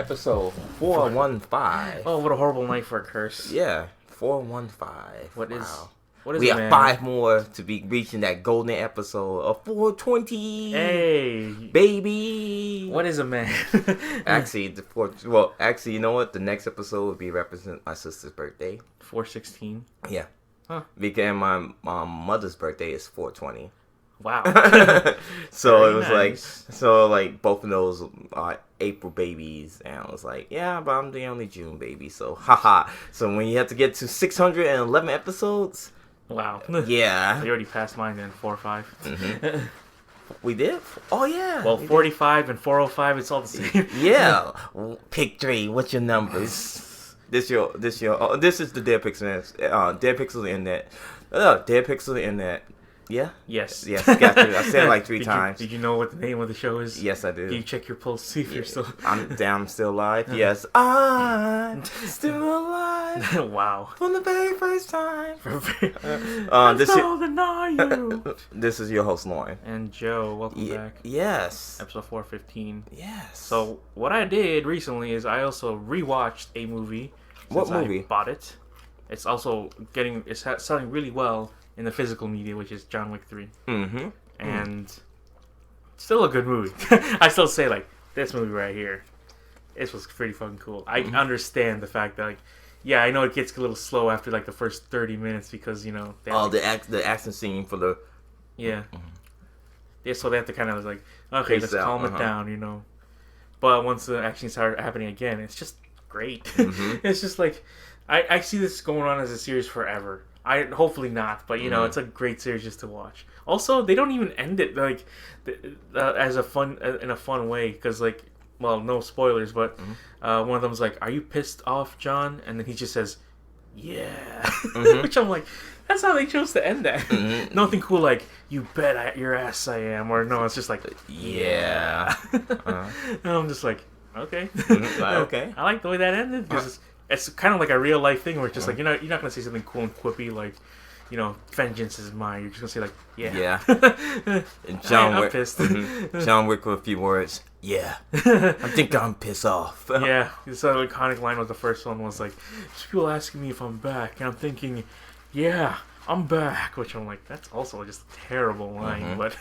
Episode 415. Oh, what a horrible night for a curse. Yeah, 415. What wow. is we a have man? 5 more to be reaching that golden episode of 420. Hey, baby. What is a man? Actually, you know what? The next episode would be represent my sister's birthday. 416. Yeah. Huh. Because my mother's birthday is 420. Wow. So Very it was nice. like both of those are April babies, and I was like, yeah, but I'm the only June baby, so haha. So when you have to get to 611 episodes, Wow. yeah, You already passed mine then, 4 or 5. Mm-hmm. We did. Oh yeah. Well, 45 and 405, it's all the same. Yeah. Pick 3. What's your numbers? This is the Dead Pixel. Dead Pixel Internet. Dead Pixel Internet. Yeah? Yes. Yes, got to. I said it like 3 times. Did you know what the name of the show is? Yes, I do. Do you check your pulse, see if you're still... I'm still alive. Yes, I'm still alive. Wow. From the very first time. Deny you. This is your host, Lauren. And Joe, welcome back. Yes. Episode 415. Yes. So, what I did recently is I also rewatched a movie. What movie? I bought it. It's also selling really well in the physical media, which is John Wick 3. Mm-hmm. And still a good movie. I still say, like, this movie right here, this was pretty fucking cool. I understand the fact that, like, yeah, I know it gets a little slow after, like, the first 30 minutes because, you know... The action scene for the... Yeah. Yeah, so they have to kind of, like, okay, let's calm it down, you know. But once the action started happening again, it's just great. Mm-hmm. It's just, like, I see this going on as a series forever. Hopefully not, but you know, it's a great series just to watch. Also, they don't even end it like as a fun in a fun way because, like, well, no spoilers, but one of them's like, "Are you pissed off, John?" And then he just says, "Yeah," which I'm like, that's how they chose to end that. Nothing cool like, "You bet your ass I am," or no, it's just like, "Yeah." And I'm just like, okay, okay. I like the way that ended because. It's kind of like a real life thing where it's just like, you're not gonna say something cool and quippy like, you know, vengeance is mine. You're just gonna say like, yeah. And John Wick. I'm pissed. John Wick with a few words. Yeah. I think I'm pissed off. Yeah. So the iconic line was the first one was like, people asking me if I'm back, and I'm thinking, yeah, I'm back. Which I'm like, that's also just a terrible line, but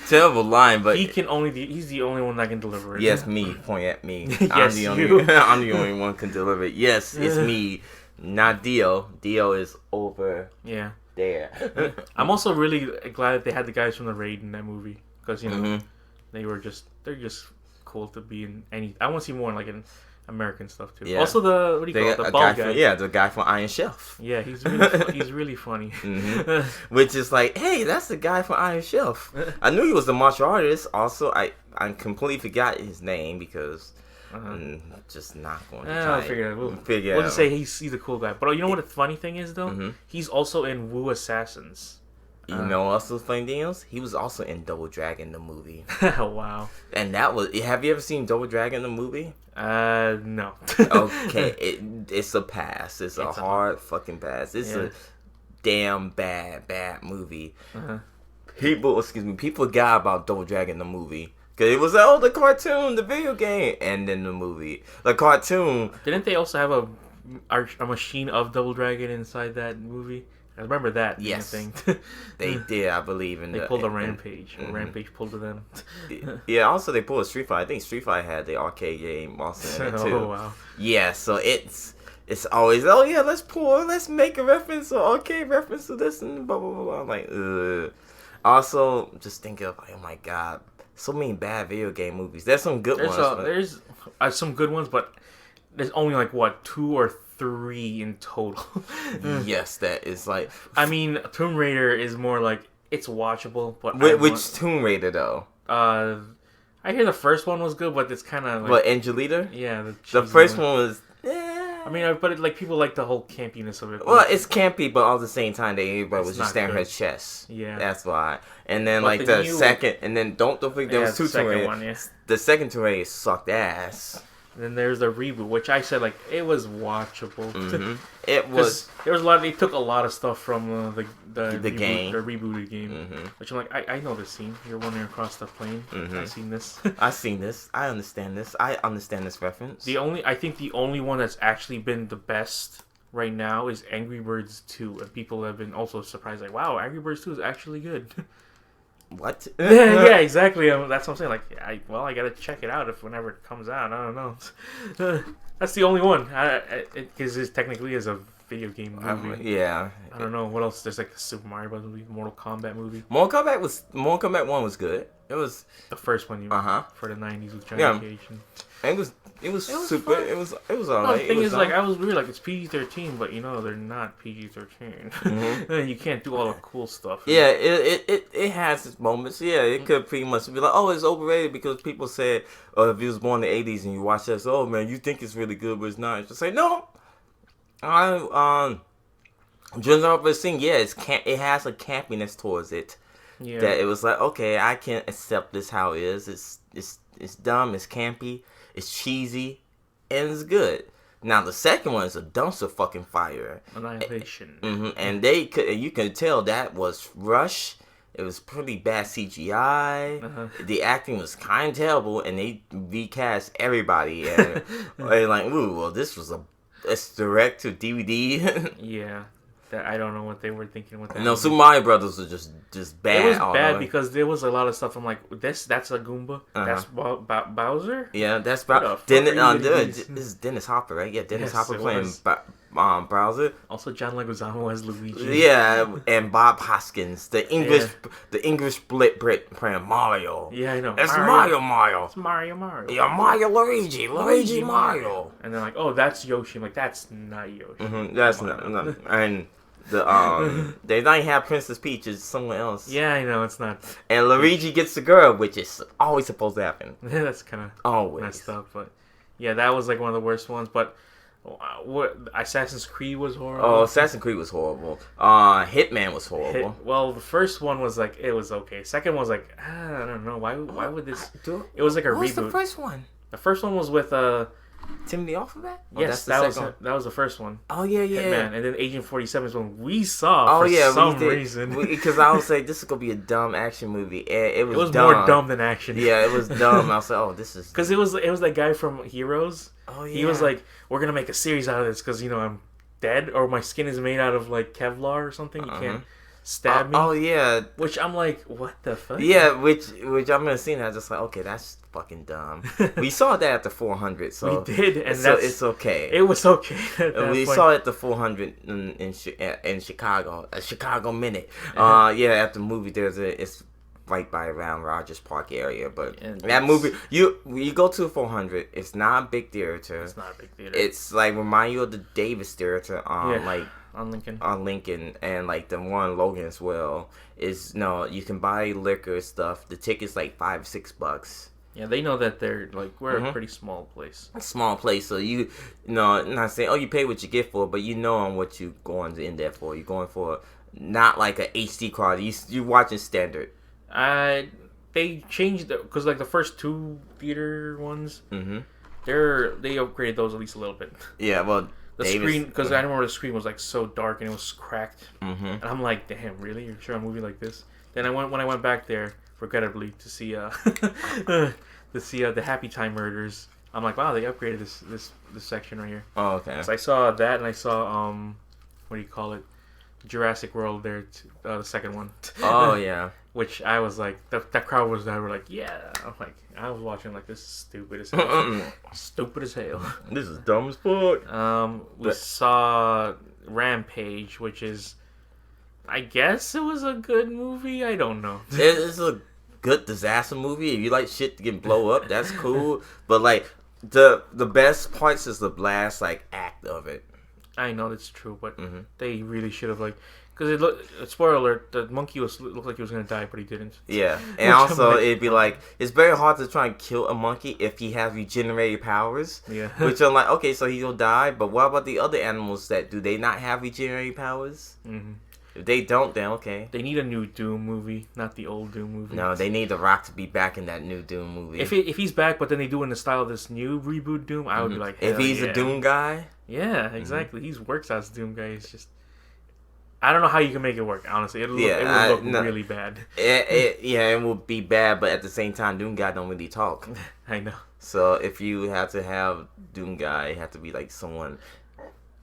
terrible line, but he's the only one that can deliver it. Yes, me. Point at me. Yes, I'm the only one can deliver it. Yes, it's me, not Dio. Dio is over. Yeah. There. I'm also really glad that they had the guys from the Raid in that movie because you know they're just cool to be in any. I want to see more like in American stuff too. Yeah. Also the the bald guy. Yeah, the guy from Iron Chef. Yeah, he's really funny. Which is like, hey, that's the guy from Iron Chef. I knew he was a martial artist. Also, I completely forgot his name because I'm just not going to try. I'll figure it out. We'll just say he's a cool guy. But you know what the funny thing is though? He's also in Wu Assassins. You know, also funny thing is, he was also in Double Dragon the movie. Wow. And that was. Have you ever seen Double Dragon the movie? No. Okay, it's a pass. It's a hard fucking pass. It's a damn bad movie. People forgot about Double Dragon the movie. Cause it was the cartoon, the video game, and then the movie. The cartoon. Didn't they also have a machine of Double Dragon inside that movie? I remember that. Yes, thing. They did. I believe they pulled a Rampage. Or Rampage pulled to them. Yeah. Also, they pulled a Street Fighter. I think Street Fighter had the arcade game also in it too. Oh wow. Yeah. So it's always let's make a reference or arcade reference to this and blah blah blah. I'm like, ugh. Also, just think of oh my god, so many bad video game movies. There's some good ones. There's some good ones, but there's only like 2 or 3 in total. Yes, that is like. I mean, Tomb Raider is more like it's watchable, but which Tomb Raider though? I hear the first one was good, but it's kind of like. What, Angelita? Yeah, the first one was. I mean, but like people like the whole campiness of it. Well, it's campy, but all at the same time, everybody was just staring at her chest. Yeah, that's why. And then like the second, and then don't forget there was 2 Tomb Raiders. One, yeah. The second Tomb Raider sucked ass. And then there's the reboot, which I said like it was watchable. Mm-hmm. It was. There was a lot. They took a lot of stuff from the game, the rebooted game. Mm-hmm. Which I'm like, I know this scene. You're wandering across the plane. Mm-hmm. I've seen this. I've seen this. I understand this. I understand this reference. I think the only one that's actually been the best right now is Angry Birds 2, and people have been also surprised like, wow, Angry Birds 2 is actually good. What? Yeah, exactly. That's what I'm saying. Like, I gotta check it out whenever it comes out. I don't know. That's the only one. Because it technically is a video game movie. Yeah. I don't know what else. There's like the Super Mario Bros. Movie, Mortal Kombat movie. Mortal Kombat 1 was good. It was the first one. For the 90s with Johnny Cage. It was super. Fun. It was alright. No, the thing is, like, I was weird. Like, it's PG-13, but they're not PG-13. Mm-hmm. You can't do all the cool stuff. Yeah, it has its moments. Yeah, it could pretty much be like, oh, it's overrated because people said, if you was born in the 80s and you watch this, oh man, you think it's really good, but it's not. Just say no. General thing, yeah, it has a campiness towards it. Yeah. That it was like, okay, I can't accept this how it is. It's dumb. It's campy. It's cheesy, and it's good. Now the second one is a dumpster fucking fire. Annihilation. Mm-hmm. And you can tell that was rushed. It was pretty bad CGI. Uh-huh. The acting was kind of terrible, and they recast everybody. And, and like, ooh, well, this was it's direct to DVD. Yeah. I don't know what they were thinking with that. No, Super Mario Brothers was just bad. It was bad because there was a lot of stuff. I'm like, that's a Goomba. Uh-huh. That's Bowser. Yeah, that's Bowser. This is Dennis Hopper, right? Yeah, Dennis Hopper playing Bowser. Also, John Leguizamo as Luigi. Yeah, and Bob Hoskins, the English split Brit playing Mario. Yeah, I know. It's Mario. It's Mario. Yeah, Mario Luigi Mario. And they're like, oh, that's Yoshi. I'm like, that's not Yoshi. Mm-hmm, that's not. And they don't have Princess Peach. It's someone else. Yeah, I know, it's not. And Luigi gets the girl, which is always supposed to happen. Yeah, that's kind of always messed up. But yeah, that was like one of the worst ones. But Assassin's Creed was horrible. Oh, Assassin's Creed was horrible. Hitman was horrible. Well, the first one was like, it was okay. Second one was like, I don't know. Why would this? It was like a reboot. What was the first one? The first one was with Timothy Alphabet? Yes, that was the first one. Oh yeah. Hitman. And then Agent 47 is one we saw for some reason. Because I was like, this is gonna be a dumb action movie. And it was dumb. More dumb than action. Yeah, it was dumb. I was like, oh, this is because it was that guy from Heroes. Oh yeah. He was like, we're gonna make a series out of this because I'm dead or my skin is made out of like Kevlar or something. You can't stab me. Oh yeah. Which I'm like, what the fuck? Yeah, which I'm gonna see that. Just like, okay, that's fucking dumb. We saw that at the 400, so we did, and it's okay. It was okay. We saw it at the 400 in Chicago, a Chicago Minute. At the movie theater, it's right by around Rogers Park area. But that movie, you go to the 400. It's not a big theater. It's not a big theater. It's like remind you of the Davis Theater on Lincoln, and like the one in Logan as well. You can buy liquor stuff. The ticket's like $5-6. Yeah, they know that they're like we're a pretty small place. A small place, so not saying you pay what you get for, but on what you going in there for. You're going for not like a HD quality. You watching standard. They changed because like the first two theater ones, they upgraded those at least a little bit. Yeah, well. The screen, because I remember the screen was like so dark and it was cracked, and I'm like, damn, really? You're showing a movie like this? Then when I went back there, regrettably, to see the Happy Time Murders, I'm like, wow, they upgraded this section right here. Oh, okay. So I saw that, and I saw what do you call it? Jurassic World there, the second one. Oh yeah. Which I was like, that crowd was there. Were like, yeah. I'm like, I was watching like, this is stupid as hell. Stupid as hell. This is dumb as fuck. We saw Rampage, which is, I guess it was a good movie. I don't know. It's a good disaster movie. If you like shit to get blow up, that's cool. But like the best parts is the last like act of it. I know that's true, but they really should have because it looked. Spoiler alert: the monkey looked like he was gonna die, but he didn't. Yeah, and also it'd be like it's very hard to try and kill a monkey if he has regenerated powers. Yeah, which I'm like, okay, so he'll die, but what about the other animals do they not have regenerated powers? If they don't, then okay. They need a new Doom movie, not the old Doom movie. No, they need The Rock to be back in that new Doom movie. If he's back, but then they do it in the style of this new reboot Doom, I would be like, if he's a Doom guy. Yeah, exactly. He works as a Doom guy. It's just, I don't know how you can make it work. Honestly, it would look really bad. It will be bad, but at the same time, Doom guy don't really talk. I know. So if you have to have Doom guy, it have to be like someone.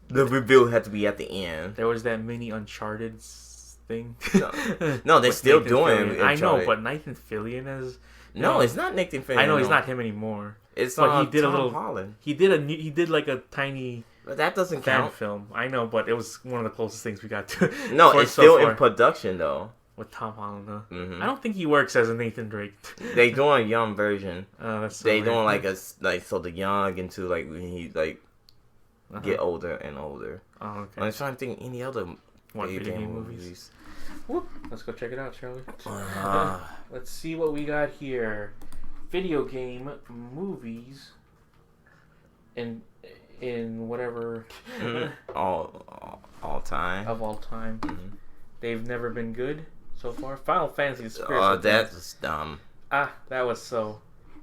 The reveal had to be at the end. There was that mini Uncharted thing. No, they're still doing it. I know, but Nathan Fillion is. No, it's not Nathan Fillion. I know he's not him anymore. It's but he did Tom a little. Holland. He did like a tiny. But that doesn't fan count. Film. I know, but it was one of the closest things we got to. No, it's still in production though. With Tom Holland, though. I don't think he works as a Nathan Drake. They doing a young version. Oh, that's so they weird. doing so the young into like when he like get older and older. Oh, okay. I'm trying to think any other video game movies. Whoop. Let's go check it out, shall we? Let's see what we got here. Video game movies in whatever all time of all time. They've never been good so far. Final Fantasy Spirit. Oh, that's dumb. That was so.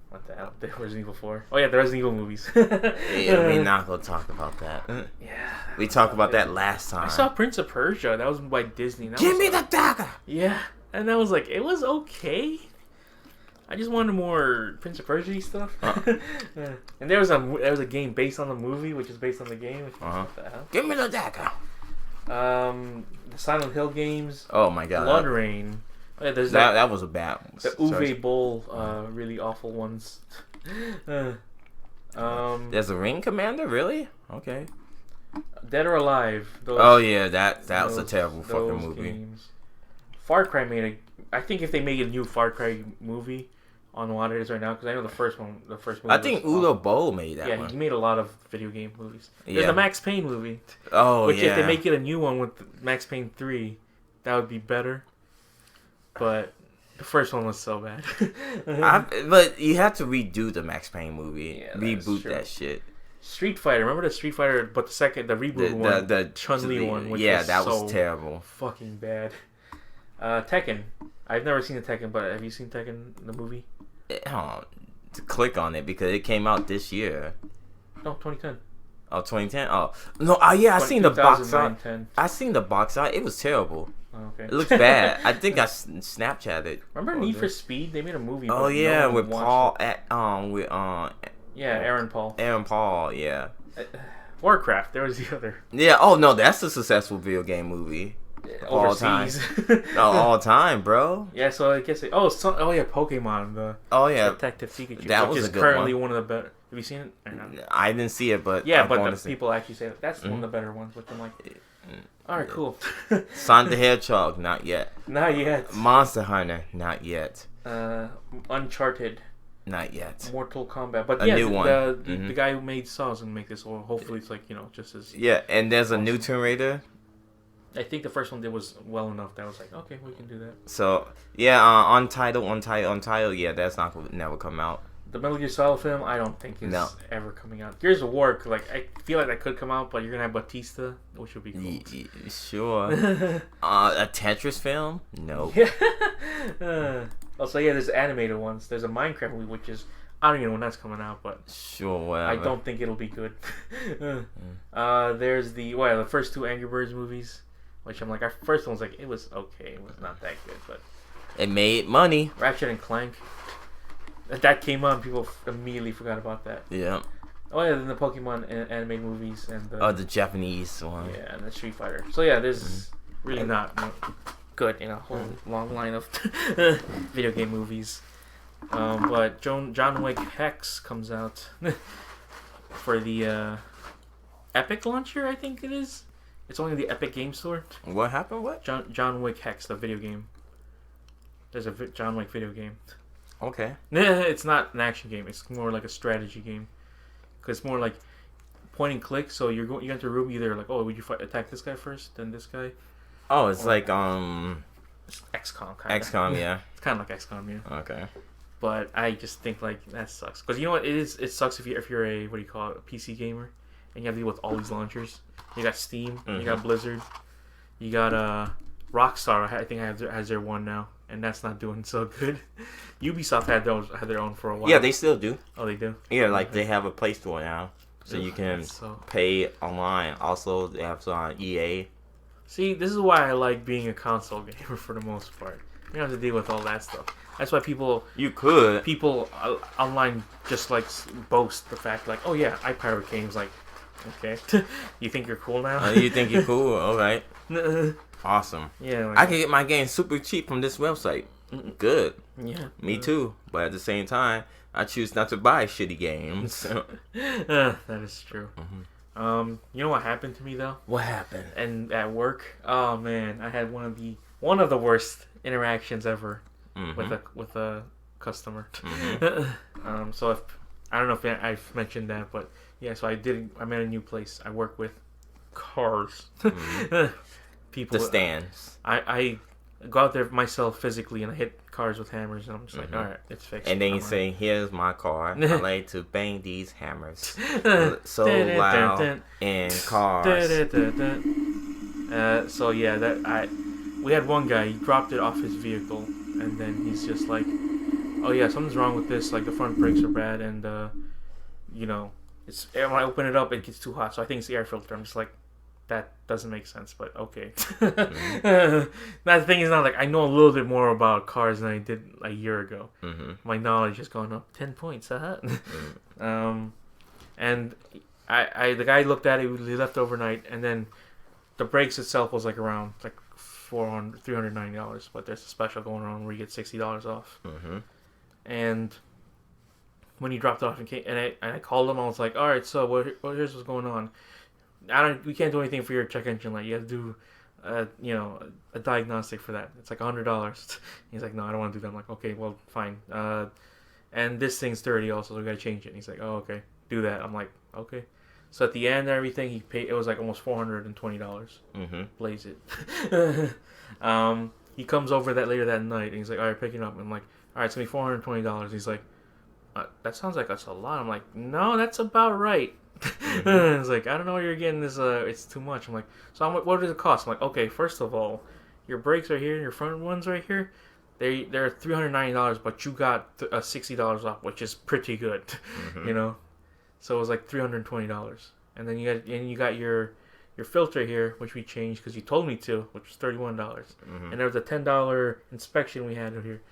What the hell? The Resident Evil 4. Oh yeah, the Resident Evil movies. Yeah, we're not gonna talk about that. Yeah. We talked about that last time. I saw Prince of Persia. That was by Disney. Give me the dagger. Yeah, and that was like it was okay. I just wanted more Prince of Persia stuff. And there was a game based on the movie, which is based on the game. What the hell? Give me the dagger. The Silent Hill games. Oh my god. Blood Rain. Oh, yeah, there's that was a bad one. The Uwe Boll, really awful ones. There's a Ring Commander, really? Okay. Dead or Alive. That was a terrible fucking movie. Games. Far Cry made I think if they make a new Far Cry movie on what it is right now, because I know the first movie. I think Uwe Boll made that one. Yeah, he made a lot of video game movies. There's the Max Payne movie. Oh, which if they make it a new one with Max Payne 3, that would be better. But the first one was so bad. But you have to redo the Max Payne movie. Yeah, reboot that shit. Street Fighter. Remember the Street Fighter, but the reboot one, the Chun-Li one, which was terrible. Fucking bad. Tekken. I've never seen the Tekken, but have you seen Tekken, the movie? To click on it because it came out this year. No, 2010. Oh, 2010? Oh. No, I seen the box art. I seen the box art. It was terrible. Oh, okay. It looks bad. I think I Snapchatted it. Remember Need for Speed? They made a movie. Oh yeah, with Paul Aaron Paul. Aaron Paul, yeah. Warcraft. There was the other. Yeah. Oh no, that's a successful video game movie. Overseas. All time, bro. Yeah, so I guess Pokemon. Detective Pikachu. That was a good currently one of the better. Have you seen it? Or not? I didn't see it, but the people actually say that's one of the better ones. Which I'm like, all right, cool. Sonic the Hedgehog, not yet. Not yet. Monster Hunter, not yet. Uncharted. Not yet. Mortal Kombat, but new one. The guy who made Saw is gonna make this one. Hopefully, it's like just as. Yeah, and there's a new Tomb Raider. I think the first one was well enough that I was like, okay, we can do that. So yeah, Untitled. Yeah, that's not gonna never come out. The Metal Gear Solid film, I don't think is ever coming out. Gears of War, like I feel like that could come out, but you're gonna have Batista, which would be cool. Sure. A Tetris film? No. Also, there's animated ones. There's a Minecraft movie, which is I don't even know when that's coming out, but sure, whatever. I don't think it'll be good. There's the first two Angry Birds movies. Which I'm like, our first one was like, it was okay. It was not that good, but... It made money. Ratchet and Clank. That came on, people immediately forgot about that. Yeah. Oh, yeah, then the Pokemon animated movies and the... the Japanese one. Yeah, and the Street Fighter. So, yeah, there's really not good in a whole long line of video game movies. But John Wick Hex comes out for the Epic launcher, I think it is. It's only the Epic Game Store. What happened? What? John Wick Hex, the video game. There's a John Wick video game. Okay. It's not an action game. It's more like a strategy game. Because it's more like point and click. So you enter a room either like, would you attack this guy first, then this guy? Oh, it's like It's XCOM kind of. XCOM, yeah. It's kind of like XCOM, yeah. Okay. But I just think like that sucks. Because you know what? It sucks if you're a a PC gamer, and you have to deal with all these launchers. You got Steam, you got Blizzard, you got Rockstar, I think, has their one now, and that's not doing so good. Ubisoft had their own for a while. Yeah, they still do. Oh, they do? Yeah, like they have a Play Store now. So you can pay online. Also, they have some on EA. See, this is why I like being a console gamer for the most part. You don't have to deal with all that stuff. That's why people online just like boast the fact like, oh yeah, I pirate games. Like, okay, you think you're cool now? You think you're cool? All right. Awesome. Yeah, like, I can get my game super cheap from this website. Good. Yeah. Me too. But at the same time, I choose not to buy shitty games. That is true. You know what happened to me though? What happened? And at work, oh man, I had one of the worst interactions ever with a customer. So if I don't know if I've mentioned that, but yeah, so I'm at a new place. I work with cars. People. The stands. I go out there myself physically and I hit cars with hammers and I'm just like, all right, it's fixed. And then you say, here's my car. I like to bang these hammers so loud in cars. So yeah, we had one guy, he dropped it off his vehicle and then he's just like, oh yeah, something's wrong with this, like the front brakes are bad and you know, it's when I open it up it gets too hot, so I think it's the air filter. I'm just like, that doesn't make sense, but okay. Now the thing is not like I know a little bit more about cars than I did a year ago. My knowledge has gone up 10 points. And the guy looked at it. He left overnight, and then the brakes itself was like around like $390. But there's a special going on where you get $60 off. And when he dropped it off and I called him, I was like, all right, so here's what's going on. We can't do anything for your check engine light. You have to do, a diagnostic for that. It's like $100. He's like, no, I don't want to do that. I'm like, okay, well, fine. And this thing's dirty also, so we gotta change it. And he's like, oh, okay, do that. I'm like, okay. So at the end and everything, he paid. It was like almost $420. Blaze it. He comes over later that night, and he's like, all right, picking up. And I'm like, all right, it's gonna be $420. He's like, that sounds like that's a lot. I'm like, no, that's about right. It's like, I don't know where you're getting this. It's too much. I'm like, so I'm like, what does it cost? I'm like, okay, first of all, your brakes are here, your front ones right here. They're $390, but you got $60 off, which is pretty good, So it was like $320, and then you got your filter here, which we changed because you told me to, which was $31, and there was a $10 inspection we had here.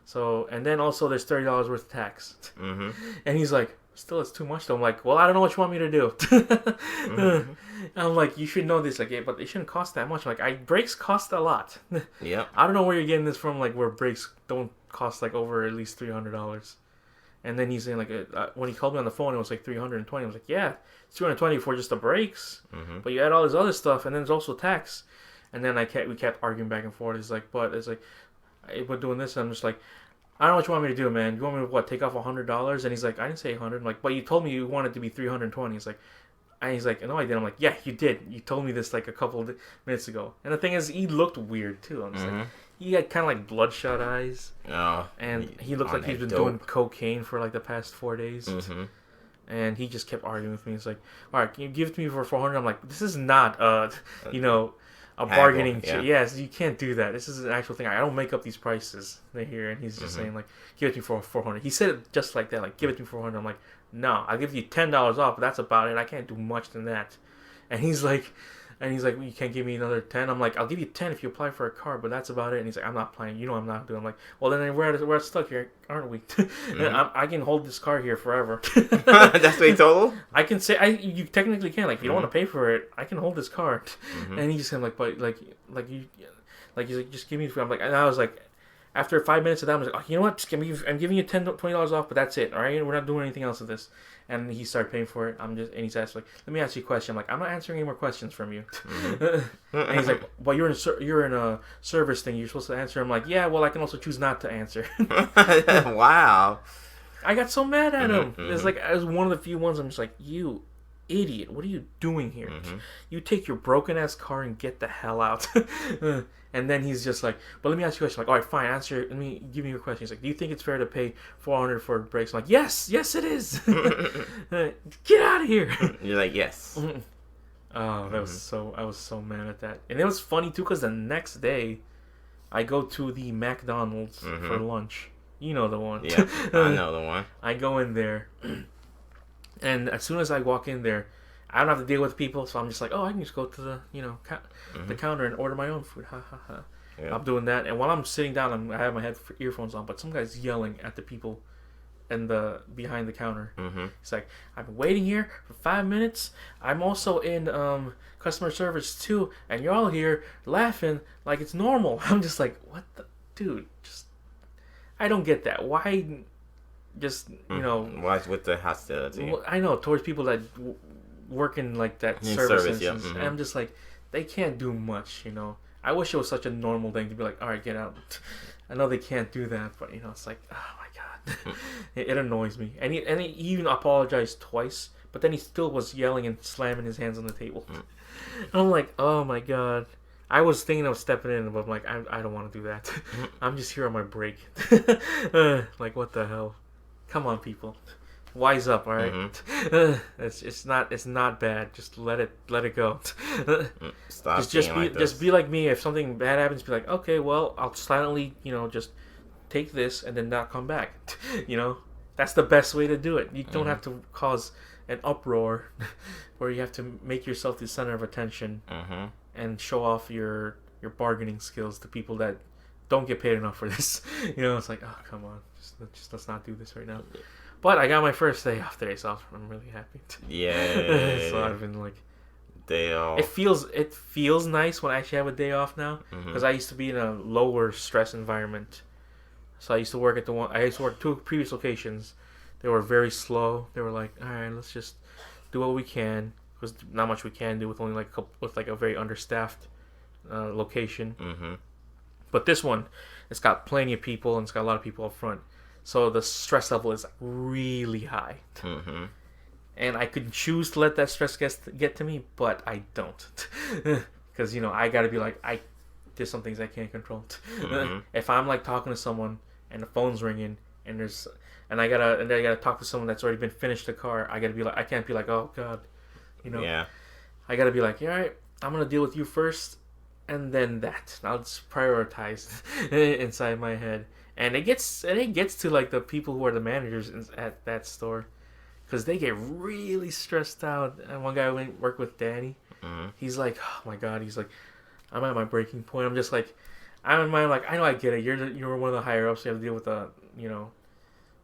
So, and then also there's $30 worth of tax. And he's like, still, it's too much though. I'm like, well, I don't know what you want me to do. I'm like, you should know this, like, yeah, but it shouldn't cost that much. Like, brakes cost a lot. Yeah. I don't know where you're getting this from, like, where brakes don't cost like over at least $300. And then he's saying like, when he called me on the phone, it was like $320. I was like, yeah, it's $220 for just the brakes, but you add all this other stuff, and then there's also tax. And then we kept arguing back and forth. He's like, but it's like, we're doing this, and I'm just like, I don't know what you want me to do, man. You want me to take off $100? And he's like, I didn't say 100. I'm like, but you told me you wanted it to be 320. He's like, no, I didn't. I'm like, yeah, you did. You told me this like a couple of minutes ago. And the thing is, he looked weird too. I'm just like, he had kind of like bloodshot eyes. Oh. And he looked like he's been doing cocaine for like the past 4 days. And he just kept arguing with me. He's like, all right, can you give it to me for 400? I'm like, this is not, a bargaining chip. Yes, you can't do that. This is an actual thing. I don't make up these prices here. And he's just saying like, give it to me for 400. He said it just like that, like, give it to me for 400. I'm like, no, I'll give you $10 off, but that's about it. I can't do much than that. And he's like, well, you can't give me another 10. I'm like, I'll give you 10 if you apply for a car, but that's about it. And he's like, I'm not playing. You know I'm not doing. I'm like, well, then we're stuck here, aren't we? I can hold this car here forever. That's what he told him? I can say, you technically can. Like, if you don't want to pay for it, I can hold this car. And he just said, like, but, he's like, just give me the. I'm like, and I was like, after 5 minutes of that, I was like, oh, you know what? I'm giving you $20 off, but that's it. All right, we're not doing anything else with this. And he started paying for it. And he's asked like, let me ask you a question. I'm like, I'm not answering any more questions from you. And he's like, well, you're in a service thing. You're supposed to answer. I'm like, yeah, well, I can also choose not to answer. Wow. I got so mad at him. It's like, it was one of the few ones I'm just like, you idiot, what are you doing here? You take your broken ass car and get the hell out. And then he's just like, but let me ask you a question. I'm like, all right, fine, answer. Let me give me your question. He's like, do you think it's fair to pay $400 for brakes? I'm like, yes, it is. Get out of here. You're like, yes. Oh, that was so. I was so mad at that, and it was funny too because the next day, I go to the McDonald's for lunch. You know the one. Yeah, I know the one. I go in there, and as soon as I walk in there, I don't have to deal with people, so I'm just like, oh, I can just go to the the counter and order my own food. Ha ha ha. Yeah. I'm doing that, and while I'm sitting down, I have my earphones on, but some guy's yelling at the people and behind the counter. It's like, I've been waiting here for 5 minutes. I'm also in customer service too, and you're all here laughing like it's normal. I'm just like, what the dude? Just I don't get that. Why? Just why with the hostility? Well, I know towards people that work in like that service. Yeah. And I'm just like, they can't do much. I wish it was such a normal thing to be like, all right, get out. I know they can't do that, but it's like, oh my god, it annoys me. And he even apologized twice, but then he still was yelling and slamming his hands on the table. And I'm like, oh my god. I was thinking of stepping in, but I'm like, I don't want to do that. I'm just here on my break. Like, what the hell? Come on, people. Wise up, all right. It's not bad. Just let it go. Stop. Just be like me. If something bad happens, be like, okay, well, I'll silently, just take this and then not come back. That's the best way to do it. You don't have to cause an uproar, where you have to make yourself the center of attention and show off your bargaining skills to people that don't get paid enough for this. It's like, oh, come on, just let's not do this right now. But I got my first day off today, so I'm really happy. Yeah. So I've been like, day off. It feels nice when I actually have a day off now, because I used to be in a lower stress environment. So I used to work at two previous locations. They were very slow. They were like, all right, let's just do what we can, because not much we can do with only with a very understaffed location. But this one, it's got plenty of people and it's got a lot of people up front. So the stress level is really high. And I could choose to let that stress get to me, but I don't. Because, I got to be like, there's some things I can't control. If I'm like talking to someone and the phone's ringing and I gotta talk to someone that's already been finished the car, I gotta be like, I can't be like, oh God, Yeah. I gotta be like, all right, I'm gonna deal with you first, and then that. I'll just prioritize inside my head. And it gets to like the people who are the managers at that store, because they get really stressed out. And one guy went work with Danny. He's like, oh my god. He's like, I'm at my breaking point. I'm just like, I'm in my like, I know I get it. You're one of the higher ups. You have to deal with the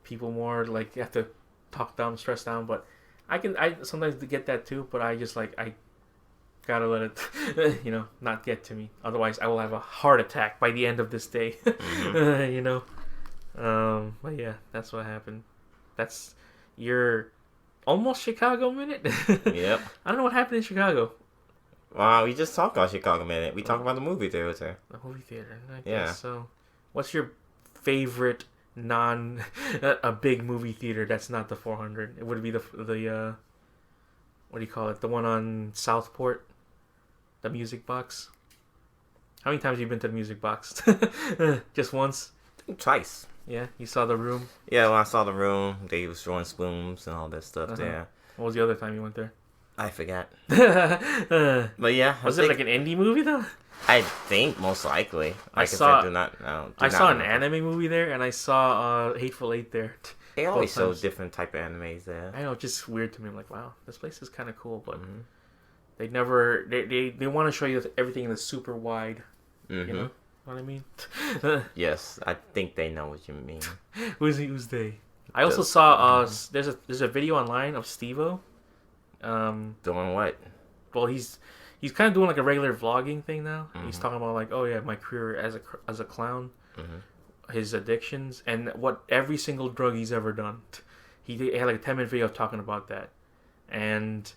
people more. Like you have to talk down, stress down. But I sometimes get that too. But I just like I gotta let it, not get to me. Otherwise, I will have a heart attack by the end of this day. But yeah, that's what happened. That's your almost Chicago minute. Yep. I don't know what happened in Chicago. Wow, we just talked about Chicago minute. We talked about the movie theater. The movie theater. I guess so. What's your favorite a big movie theater that's not the 400? It would be the what do you call it? The one on Southport. The Music Box. How many times have you been to the Music Box? Just once? Twice. Yeah, you saw The Room? Yeah, when I saw The Room, they was throwing spoons and all that stuff there. What was the other time you went there? I forgot. But yeah. Was it like an indie movie though? I think most likely. I saw an anime movie there, and I saw Hateful Eight there. They always show different type of animes there. I know, it's just weird to me. I'm like, wow, this place is kind of cool, but they never they want to show you everything in the super wide. You know what I mean? Yes, I think they know what you mean. Who's they? I also saw there's a video online of Steve-O. Doing what? Well, he's kind of doing like a regular vlogging thing now. He's talking about like, oh yeah, my career as a clown, his addictions, and what every single drug he's ever done. He had like a 10-minute video talking about that, and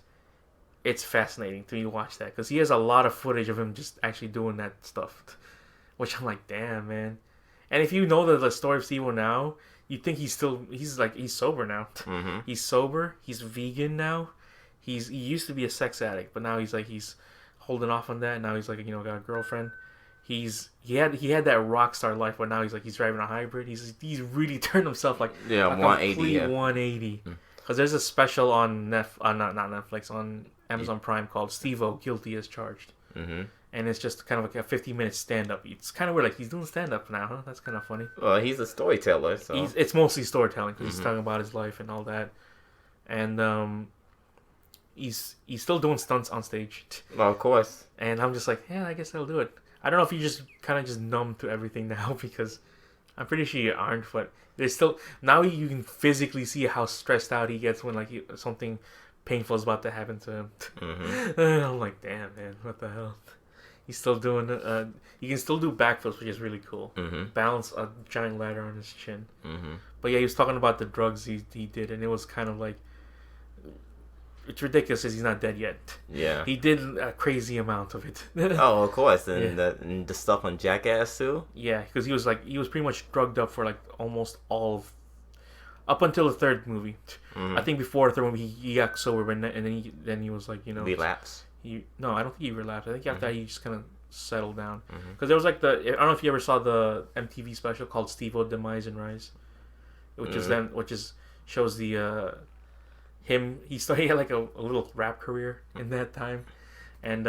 it's fascinating to me to watch that because he has a lot of footage of him just actually doing that stuff, which I'm like, damn, man. And if you know the story of Steve-O now, you think he's sober now. He's sober. He's vegan now. He used to be a sex addict, but now he's holding off on that. And now he's like, got a girlfriend. He had that rock star life, but now he's driving a hybrid. He's really turned himself like a 180. complete 180. Because there's a special on not Netflix, on Amazon Prime called Steve-O, Guilty as Charged. Mm-hmm. And it's just kind of like a 50-minute stand-up. It's kind of weird, like, he's doing stand-up now, huh? That's kind of funny. Well, he's a storyteller, so... It's mostly storytelling, because he's talking about his life and all that. And, he's still doing stunts on stage. Well, of course. And I'm just like, yeah, I guess I'll do it. I don't know if you just kind of just numb to everything now, because I'm pretty sure you aren't, but there's still... Now you can physically see how stressed out he gets when, like, something painful is about to happen to him. Mm-hmm. And I'm like, damn, man, what the hell? He's still doing he can still do backflips, which is really cool. Mm-hmm. Balance a giant ladder on his chin. Mm-hmm. But yeah, he was talking about the drugs he did, and it was kind of like, it's ridiculous because he's not dead yet. Yeah. He did a crazy amount of it. Oh, of course. And, and the stuff on Jackass too? Yeah, because he was pretty much drugged up for like almost all of, up until the third movie. Mm-hmm. I think before the third movie he got sober, and then he was like, you know, relapse. No, I don't think he relapsed. I think after that he just kind of settled down. Because there was like I don't know if you ever saw the MTV special called Steve-O Demise and Rise, which shows the him. He had like a little rap career in that time, and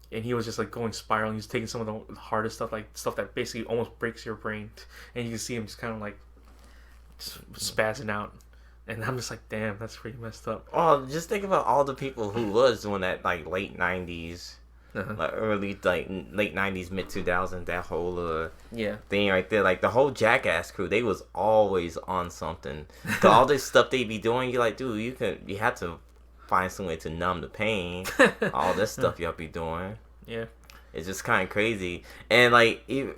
he was just like going spiral. He was taking some of the hardest stuff, like stuff that basically almost breaks your brain, and you can see him just kind of like spazzing out. And I'm just like, damn, that's pretty messed up. Oh, just think about all the people who was doing that, like, late 90s, like, early, like, late 90s, mid 2000s, that whole thing right there. Like, the whole Jackass crew, they was always on something. Cause all this stuff they be doing, you're like, dude, you have to find some way to numb the pain. All this stuff y'all be doing. Yeah. It's just kind of crazy. And, like, and you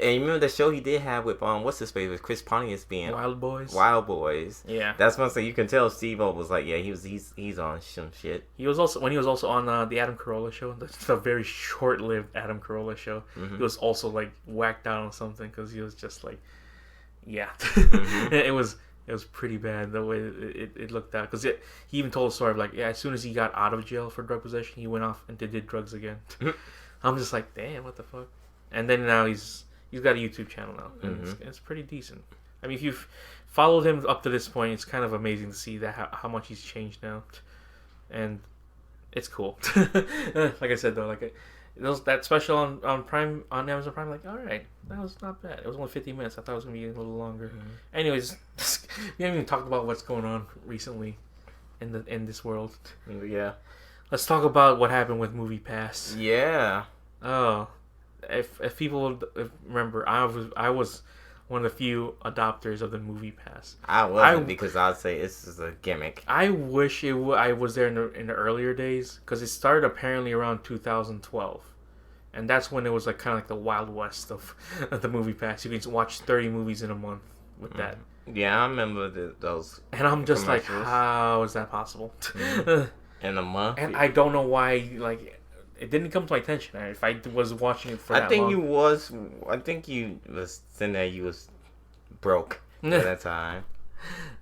remember the show he did have with, what's his face, with Chris Pontius being... Wild Boys? Wild Boys. Yeah. That's one thing you can tell Steve-O was like, yeah, he's on some shit. He was also on the Adam Carolla show, that's a very short-lived Adam Carolla show, he was also, like, whacked out on something, because he was just like, yeah. It was pretty bad the way it looked out, because he even told a story of, like, yeah, as soon as he got out of jail for drug possession, he went off and did drugs again. I'm just like, damn, what the fuck? And then now he's got a YouTube channel now, and it's pretty decent. I mean, if you've followed him up to this point, it's kind of amazing to see that how much he's changed now, and it's cool. Like I said though, like that special on Prime, on Amazon Prime, like, all right, that was not bad. It was only 50 minutes. I thought it was gonna be a little longer. Anyways, we haven't even talked about what's going on recently in this world. Yeah. Let's talk about what happened with Movie Pass. Yeah. Oh, if people remember, I was one of the few adopters of the Movie Pass. I wasn't, because I'd say this is a gimmick. I wish I was there in the earlier days, because it started apparently around 2012, and that's when it was like kind of like the Wild West of the Movie Pass. You can watch 30 movies in a month with that. Yeah, I remember those. And I'm just like, how is that possible? In a month, and I don't know why. Like, it didn't come to my attention. If I was watching it for that long. I think you was saying that you was broke at that time.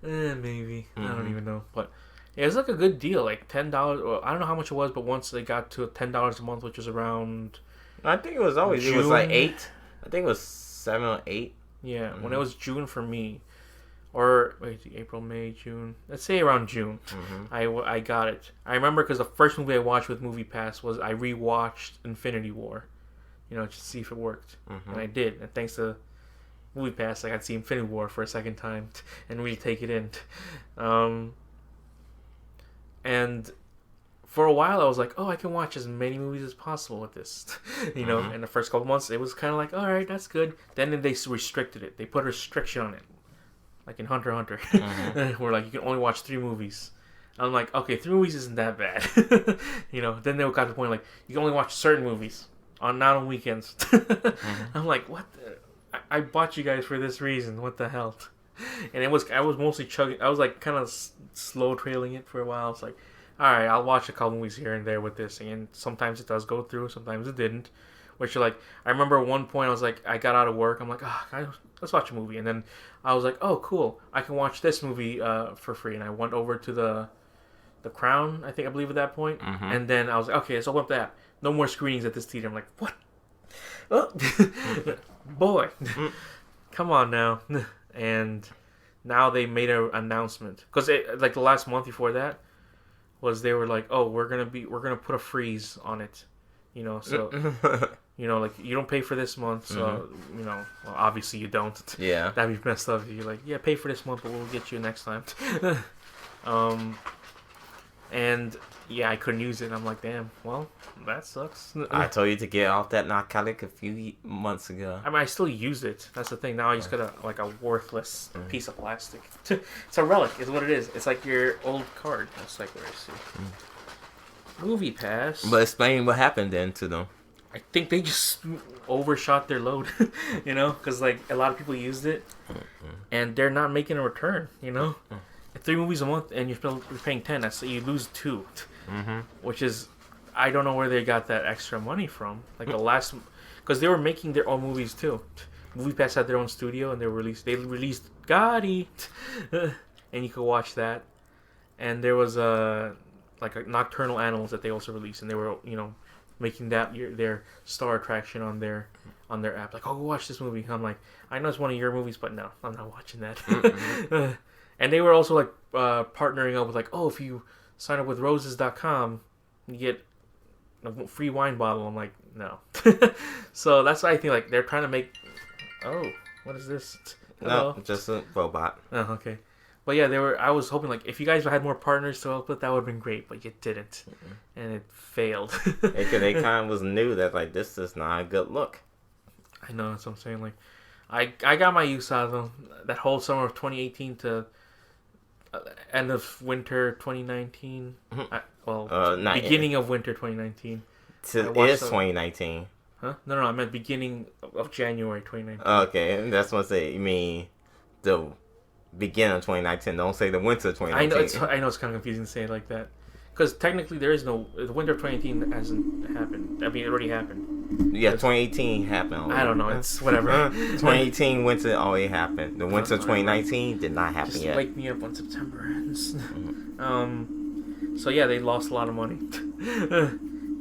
Maybe I don't even know, but it was like a good deal, like $10. Well, I don't know how much it was, but once they got to $10 a month, which was around. I think it was always June. It was like 8. I think it was 7 or 8. Yeah, when it was June for me. Or wait, April, May, June. Let's say around June. I got it. I remember because the first movie I watched with Movie Pass was I rewatched Infinity War, just to see if it worked, and I did. And thanks to Movie Pass, I got to see Infinity War for a second time and really take it in. And for a while, I was like, oh, I can watch as many movies as possible with this. In the first couple months, it was kind of like, all right, that's good. Then they restricted it. They put a restriction on it. Like in Hunter x Hunter, where like you can only watch 3 movies. I'm like, okay, 3 movies isn't that bad. Then they got to the point like you can only watch certain movies not on weekends. I'm like, what? I bought you guys for this reason. What the hell? And I was mostly chugging. I was like kind of slow trailing it for a while. It's like, all right, I'll watch a couple movies here and there with this, and sometimes it does go through, sometimes it didn't. Which like, I remember at one point I was like, I got out of work. I'm like, let's watch a movie, and then I was like, oh, cool, I can watch this movie for free, and I went over to the Crown, I believe at that point, and then I was like, okay, let's open up that. No more screenings at this theater. I'm like, what? Oh. Boy, come on now. And now they made an announcement, because like the last month before that, was they were like, oh, we're gonna put a freeze on it, so like you don't pay for this month, so well, obviously you don't. Yeah, that'd be messed up. You're like, yeah, pay for this month, but we'll get you next time. And yeah, I couldn't use it. And I'm like, damn, well, that sucks. I told you to get off that narcotic a few months ago. I mean, I still use it. That's the thing. Now I just got a worthless piece of plastic. It's a relic, is what it is. It's like your old card. That's like where I see. Movie Pass. But explain what happened then to them. I think they just overshot their load, because like a lot of people used it, and they're not making a return, 3 movies a month, and you're paying 10. That's you lose 2, which is, I don't know where they got that extra money from. Like the last, because they were making their own movies too. MoviePass had their own studio, and they released Gotti, and you could watch that. And there was like a Nocturnal Animals that they also released, and they were making that their star attraction on their app. Like, oh, go watch this movie. I'm like, I know it's one of your movies, but no, I'm not watching that. And they were also like partnering up with like, oh, if you sign up with roses.com, you get a free wine bottle. I'm like, no. So that's why I think like they're trying to make. Oh, what is this? Hello? No, just a robot. Oh, okay. But yeah, I was hoping like if you guys had more partners to help with, that would have been great. But you didn't, and it failed. They kind of was new that like this is not a good look. I know, that's what I'm saying. Like, I got my use out of them that whole summer of 2018 to end of winter 2019. Beginning of winter 2019. It is 2019. Huh? No, I meant beginning of January 2019. Okay, that's what I say. You mean the beginning of 2019? Don't say the winter of 2019. I know it's kind of confusing to say it like that. Because technically the winter of 2018 hasn't happened. I mean, it already happened. Yeah, 2018 happened already. I don't know. It's whatever. 2018 winter already happened. The winter of 2019 did not happen just yet. Wake me up when September ends. So yeah, they lost a lot of money.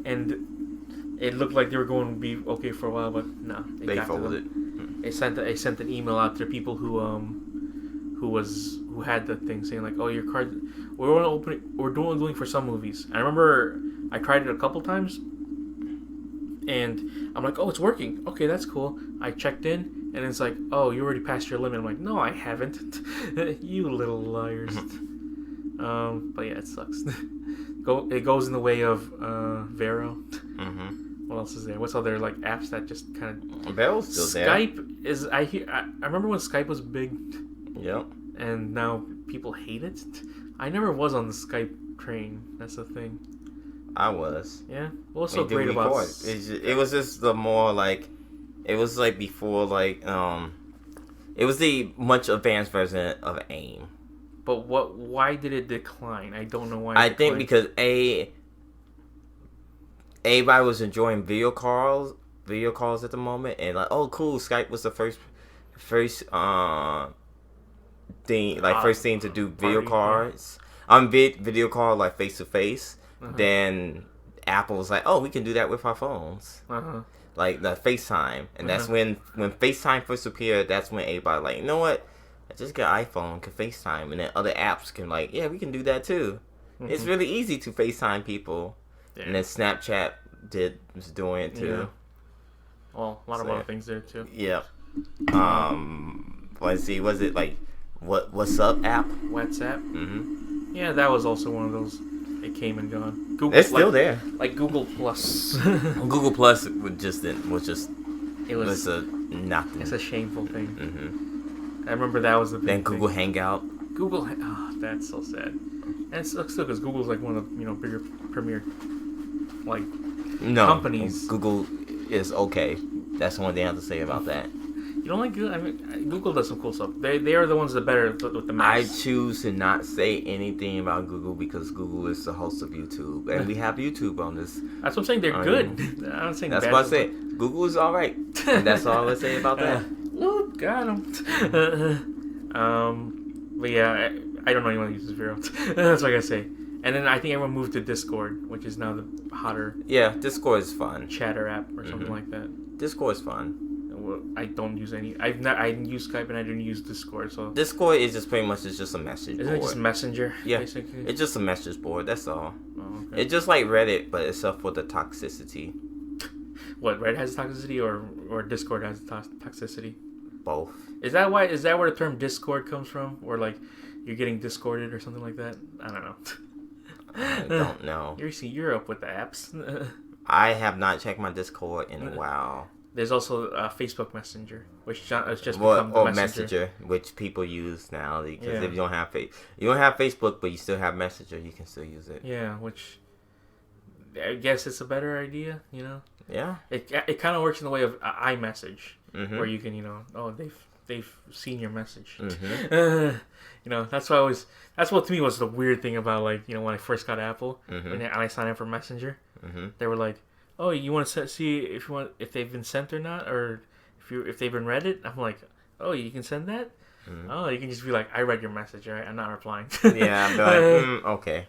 And it looked like they were going to be okay for a while, but no. They folded. They sent an email out to people who had the thing saying like, oh, your card, we're doing for some movies. And I remember I tried it a couple times, and I'm like, oh, it's working. Okay, that's cool. I checked in, and it's like, oh, you already passed your limit. I'm like, no, I haven't. You little liars. But yeah, it sucks. It goes in the way of Vero. What else is there? What's other like apps that just kind of Vero's still there. Skype is. I remember when Skype was big. Yep. And now people hate it. I never was on the Skype train. That's the thing. I was. Yeah. What's so great about it was just the more like, it was like before like it was the much advanced version of AIM. But why did it decline? I don't know why. I think because everybody was enjoying video calls at the moment, and like, oh cool, Skype was the first thing, like first thing to do video calls. Video call like face to face. Then Apple was like, oh, we can do that with our phones. Like the FaceTime, and that's when FaceTime first appeared. That's when everybody like, you know what? I just got an iPhone, can FaceTime, and then other apps can like, yeah, we can do that too. It's really easy to FaceTime people. Yeah. And then Snapchat was doing it too. Yeah. Well, a lot of other things there too. Yeah. Let's see, was it like What's Up app? WhatsApp. Yeah, that was also one of those. It came and gone. Google, it's still there. Like Google Plus. Google Plus was just nothing. It's a shameful thing. I remember that was the big thing. Google Hangout. That's so sad. And it sucks too because Google's like one of the bigger premier companies. Google is okay. That's the one thing I have to say about that. You don't like Google? I mean, Google does some cool stuff. They are the ones that are better with the maps. I choose to not say anything about Google because Google is the host of YouTube, and we have YouTube on this. That's what I'm saying. They're good. I'm not saying that's what I said. Google is all right, and that's all I say about that. Whoop, got him. But yeah, I don't know anyone who uses Vero. That's what I gotta say. And then I think everyone moved to Discord, which is now the hotter. Yeah, Discord is fun. Chatter app or something like that. Discord is fun. I don't use any. I use Skype and I didn't use Discord. So Discord is just pretty much just a message board. Isn't it just Messenger? Yeah, basically? it's just a message board. That's all. Oh, okay. It's just like Reddit, but except for the toxicity. What, Reddit has toxicity or Discord has toxicity? Both. Is that where the term Discord comes from? Or like you're getting discorded or something like that? I don't know. I don't know. You're up with the apps. I have not checked my Discord in a while. There's also Facebook Messenger, which has just become the Messenger, which people use now because if you don't have Facebook, but you still have Messenger, you can still use it. Yeah, which I guess it's a better idea, Yeah. It kind of works in the way of iMessage, where you can they've seen your message. That's what to me was the weird thing about when I first got Apple and I signed up for Messenger, they were like, oh, you want to see if they've been sent or not, or if they've been read it? I'm like, oh, you can send that? Oh, you can just be like, I read your message, right? I'm not replying. Yeah, I'm like, okay.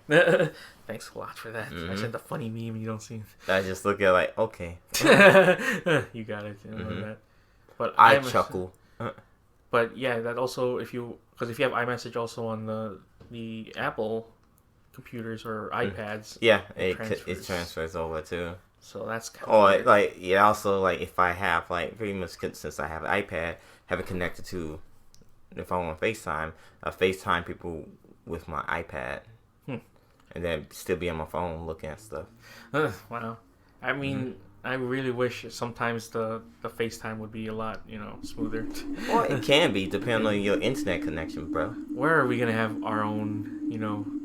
Thanks a lot for that. I sent a funny meme and you don't see it. I just look at like, okay. You got it. Like that. But I chuckle. But yeah, that also if you have iMessage also on the Apple computers or iPads. Yeah, it transfers over too. So that's kind of also if I have pretty much since I have an iPad, have it connected to if I want FaceTime people with my iPad, and then still be on my phone looking at stuff. Wow, I mean, I really wish sometimes the FaceTime would be a lot smoother. Well, it can be depending on your internet connection, bro. Where are we gonna have our own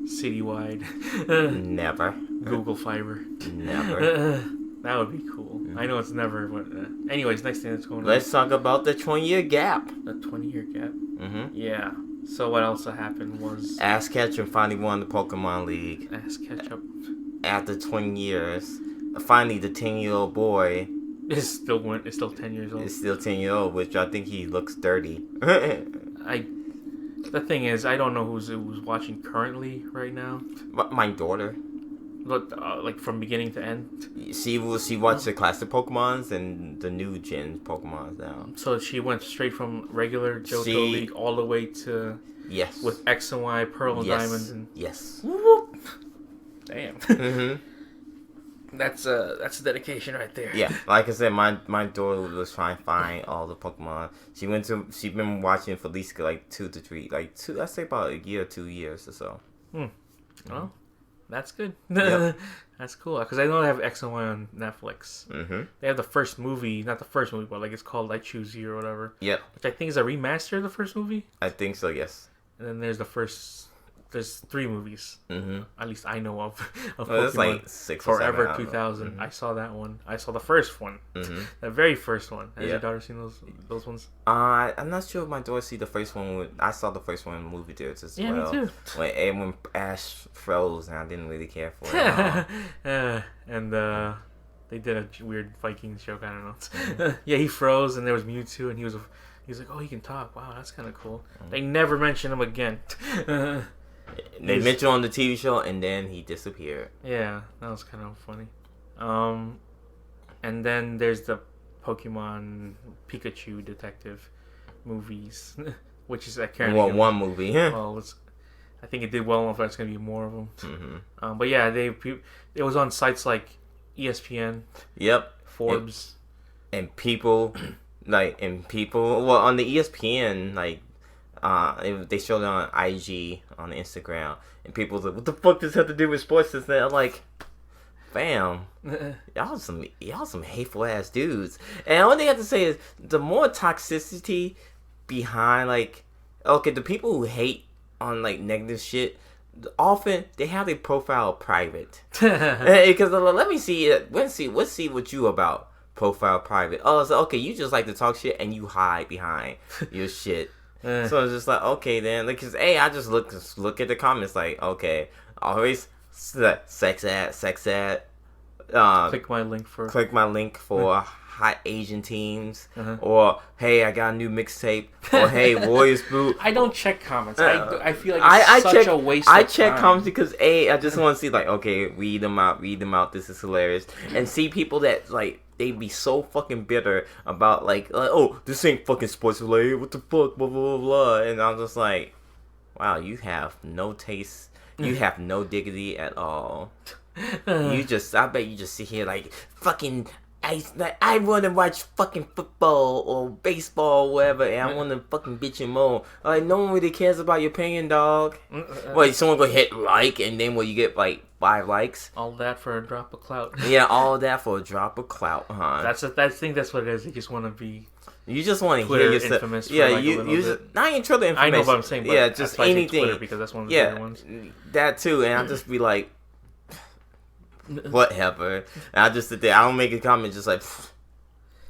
citywide? Never. Google Fiber. Never. That would be cool. I know it's never, but anyways, next thing that's going on. Let's talk about the 20-year gap. The 20-year gap? Yeah. So what else happened was... Ketchum finally won the Pokemon League. Ketchum. After 20 years. Finally, the 10-year-old boy... is still 10 years old. Is still 10 years old, which I think he looks 30. The thing is, I don't know who's watching currently right now. My daughter. But from beginning to end. She watched the classic Pokemons and the new gen Pokemons now. So she went straight from regular Johto League all the way to with X and Y, Pearl and Diamond, and whoop. Damn. That's a dedication right there. Yeah, like I said, my daughter was trying to find all the Pokemon. She's been watching for at least 2 to 3, I'd say about a year or 2 years or so. Well. That's good. Yep. That's cool. Because I know they have X and Y on Netflix. They have the first movie, not the first movie, but it's called I Choose You or whatever. Yep. Which I think is a remaster of the first movie. I think so, yes. And then there's there's 3 movies. At least I know of Pokemon. It's 6 or 7. Forever 2000. I saw that one. I saw the first one. The very first one. Has your daughter seen those ones? I'm not sure if my daughter see the first one. I saw the first one in movie theaters as well. Yeah, me too. When Ash froze, and I didn't really care for it. And they did a weird Vikings joke. I don't know. Yeah, he froze, and there was Mewtwo, and he was like, oh, he can talk. Wow, that's kind of cool. They never mentioned him again. They mentioned on the TV show, and then he disappeared. Yeah, that was kind of funny. And then there's the Pokemon Pikachu detective movies, which is one movie. Well, I think it did well enough that it's gonna be more of them. But yeah, it was on sites like ESPN. Yep. Forbes. And people, well, on the ESPN, they showed it on IG, on Instagram, and people was like, what the fuck does this have to do with sports? And I'm like, fam, y'all some hateful ass dudes. And the only thing I have to say is, the more toxicity behind, the people who hate on, negative shit, often they have their profile private. Because let me see it. Let's see what you about. Profile private. Oh, so okay, you just like to talk shit and you hide behind your shit. So it's just okay then, because I just look at the comments okay, always sex ad. Click my link for hot Asian teams, or hey, I got a new mixtape, or hey, Warriors boot. I don't check comments. I feel like it's such a waste. I check comments because I just want to see okay, read them out. This is hilarious, and see people that they be so fucking bitter about like oh, this ain't fucking sports related. What the fuck, blah blah blah blah. And I'm just like, wow, you have no taste. You have no dignity at all. I bet you just sit here like fucking. I want to watch fucking football or baseball or whatever, and I want to fucking bitch and moan. Like, no one really cares about your opinion, dog. Wait, someone go hit like, and then you get like 5 likes? All that for a drop of clout. Yeah, all that for a drop of clout, huh? I think that's what it is. You just want to be. You just want to hear yourself. Infamous yeah, for like you not even Twitter infamous. I know what I'm saying, but yeah, just anything. Twitter because that's one of the bigger ones. That too, and I'll just be like, whatever. And I just sit there. I don't make a comment. Just like,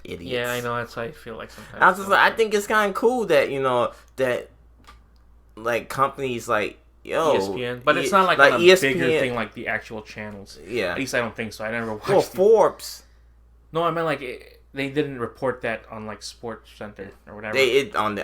idiots. Yeah, I know. That's how I feel like sometimes. I was just like, I think it's kind of cool that that like companies like ESPN, but it's not like a ESPN, bigger thing like the actual channels. Yeah, at least I don't think so. I never watched. Well, Forbes. No, I meant like they didn't report that on like Sports Center or whatever. On the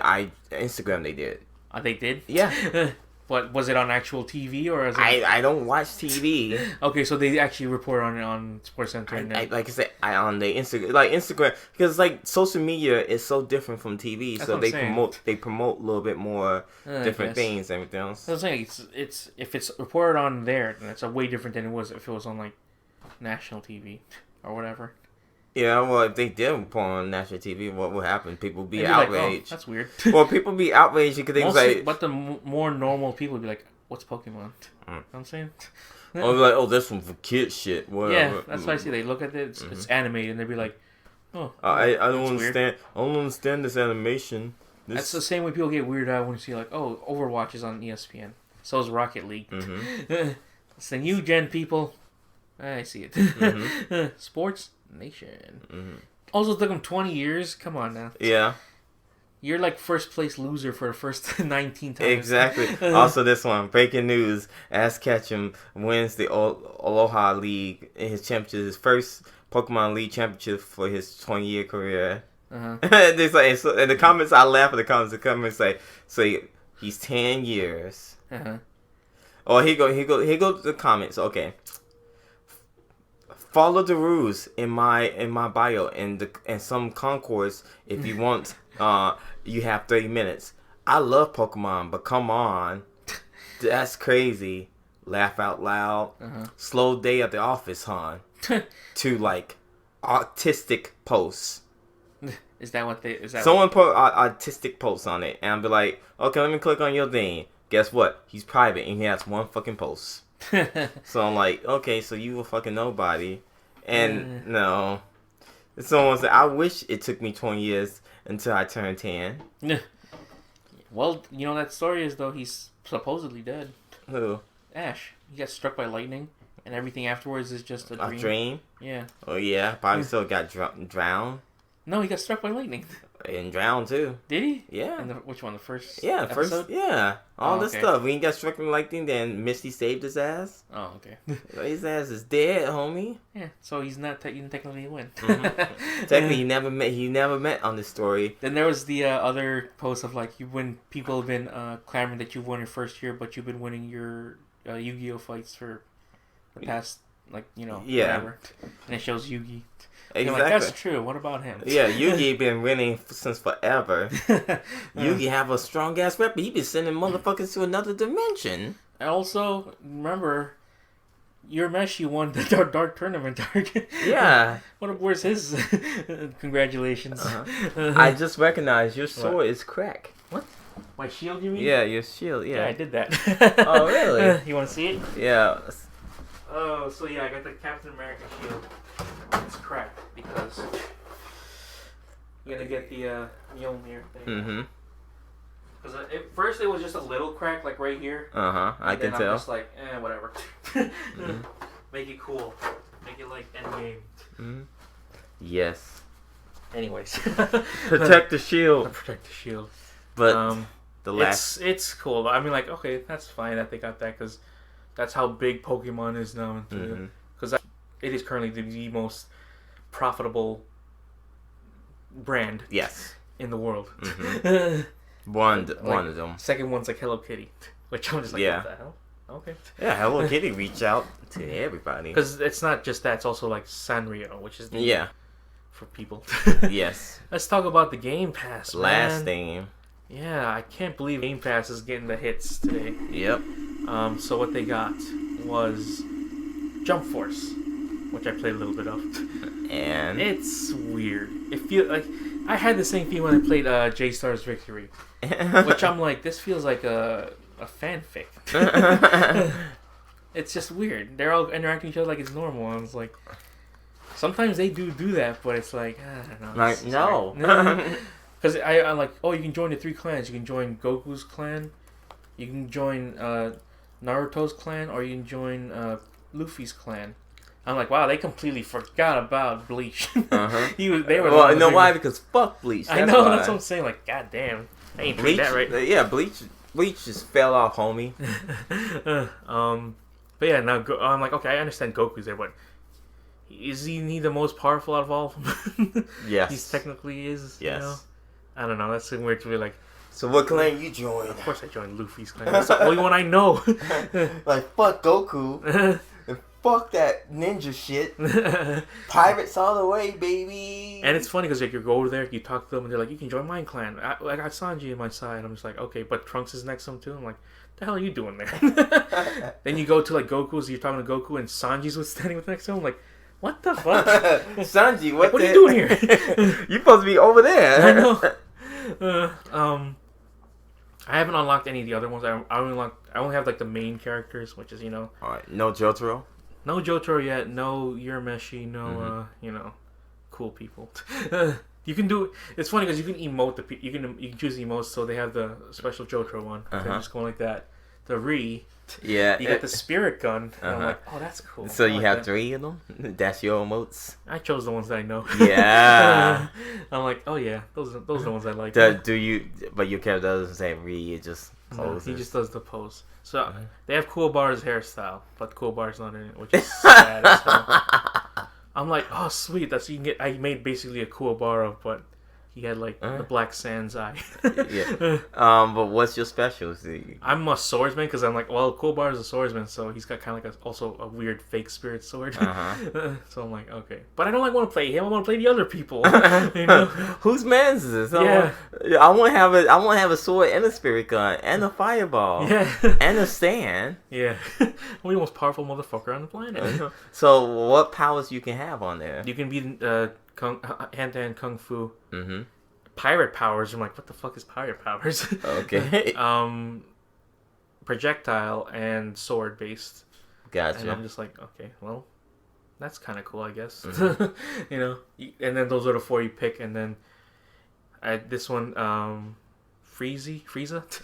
Instagram they did. They did. Yeah. But was it on actual TV or? I don't watch TV. Okay, so they actually report on it on Sports Center. Like I said, on the Instagram, because like social media is so different from TV, That's so what they promote a little bit more different things and everything else. I was saying it's if it's reported on there, then it's a way different than it was if it was on like national TV or whatever. Yeah, well, if they did report on national TV, what would happen? People be outraged. Like, oh, that's weird. Well, people be outraged because they like. But the more normal people would be like, "What's Pokemon?" You know what I'm saying? Or like, "Oh, that's some kid shit." Whatever. Yeah, that's why I see. They look at it; it's animated, and they be like, "Oh, I don't understand. Weird. I don't understand this animation." That's the same way people get weirded out when you see like, "Oh, Overwatch is on ESPN." So is Rocket League. It's the new gen people. I see it. Sports Nation. Also took them 20 years. Come on now. Yeah. You're like first place loser for the first 19 times. Exactly. Also, this one, breaking news: as Ketchum wins the Aloha League in his championship, his first Pokemon League championship for his 20-year career. They say, so in the comments, I laugh at the comments. The comments say, so he's 10 years. Oh, here go to the comments. Okay. Follow the rules in my bio and some concourse if you want. You have 30 minutes. I love Pokemon, but come on, that's crazy. Laugh out loud. Slow day at the office, hon. To like artistic posts. Is that what they? Is that someone put artistic posts on it, and I'll be like, okay, let me click on your thing. Guess what? He's private and he has one fucking post. So I'm like, okay, so you a fucking nobody. And no. Someone said, I wish it took me 20 years until I turned 10. Well, you know that story is though he's supposedly dead. Who? Ash. He got struck by lightning and everything afterwards is just a dream. A dream? Yeah. Oh yeah, probably still got drowned. No, he got struck by lightning. And drowned too. Did he? Yeah. Which one? The first? Yeah, episode? All this stuff. When he got struck by lightning, then Misty saved his ass. Oh, okay. His ass is dead, homie. Yeah, so he's not technically a win. Technically, he never met on this story. Then there was the other post of like people have been clamoring that you won your first year, but you've been winning your Yu-Gi-Oh fights for the past whatever. And it shows Yugi. Exactly. Like, that's true. What about him? Yeah, Yugi been winning since forever. Yugi have a strong ass rep. He been sending motherfuckers to another dimension. And also, remember, your mesh, you won the dark tournament. Yeah. Where's his? Congratulations. I just recognized your sword is cracked. What? My shield, you mean? Yeah, your shield. Yeah, I did that. Oh, really? You want to see it? Yeah. Oh, so yeah, I got the Captain America shield. It's cracked because you're gonna get the Mjolnir thing. Because at first it was just a little crack, like right here. I can tell. I'm just like, whatever. Make it cool. Make it like Endgame. Yes. Anyways, protect the shield. Protect the shield. But the last, it's cool. I mean, like, okay, that's fine that they got that because that's how big Pokemon is now. Because it is currently the most profitable brand. Yes. In the world. One of them. Second one's like Hello Kitty, which I'm just like, what the hell? Okay. Yeah, Hello Kitty reach out to everybody. Because it's not just that; it's also like Sanrio, which is for people. Yes. Let's talk about the Game Pass, man. Last thing. Yeah, I can't believe Game Pass is getting the hits today. Yep. So what they got was Jump Force, which I played a little bit of. And it's weird. It feels like I had the same feeling when I played J-Star's Victory, which I'm like, this feels like a fanfic. It's just weird. They're all interacting with each other like it's normal. And it's like, sometimes they do that, but it's like, I don't know. like no. Because I'm like, oh, you can join the 3 clans. You can join Goku's clan, you can join Naruto's clan, or you can join Luffy's clan. I'm like, wow, they completely forgot about Bleach. They were. Well, you know why? Because fuck Bleach. I know. Why. That's what I'm saying. Like, goddamn, I ain't Bleach that right. Yeah, Bleach just fell off, homie. But yeah, now I'm like, okay, I understand Goku's there, but is he the most powerful out of all of them? Yes, he technically is. Yes. You know? I don't know. That's weird to be like. So what clan you join? Of course I joined Luffy's clan. That's the only one I know. Like, fuck Goku. And fuck that ninja shit. Pirates all the way, baby. And it's funny because like, you go over there, you talk to them, and they're like, you can join my clan. I got Sanji in my side. I'm just like, okay, but Trunks is next to him too. I'm like, the hell are you doing there? Then you go to like Goku's, you're talking to Goku, and Sanji's was standing with next to him. I'm like, what the fuck? Sanji, what are you doing here? You're supposed to be over there. I know. I haven't unlocked any of the other ones. I only have like the main characters, which is All right, no Jotaro. No Jotaro yet. No Urameshi. No cool people. You can do. It's funny because you can emote you can choose emotes. So they have the special Jotaro one. They're just going like that. The Ri. Yeah. You got the spirit gun. And I'm like, oh, that's cool. So you have 3 of them. That's your emotes. I chose the ones that I know. Yeah. I'm like, oh yeah, those are the ones I like. Do you? But your character doesn't say Ri. It just poses. No, he just does the pose. So they have Cool Bar's hairstyle, but Cool Bar's not in it, which is sad as hell. I'm like, oh sweet, that's you can get. I made basically a Cool Bar of, but he had like the Black Sands eye. Yeah. But what's your specialty? I'm a swordsman because I'm like, well, Cool Bar is a swordsman, so he's got kind of like also a weird fake spirit sword. So I'm like, okay, but I don't want to play him. I want to play the other people. You know? Whose man's is this? Yeah. I want to have a sword and a spirit gun and a fireball. Yeah. And a stand. Yeah. I'm the most powerful motherfucker on the planet. So what powers you can have on there? You can be hand-to-hand kung fu. Mm-hmm. Pirate powers. I'm like, what the fuck is pirate powers? Okay. Projectile and sword based. Gotcha. And I'm just like, okay, well, that's kind of cool, I guess. You know. And then those are the 4 you pick, and then this one, Frieza.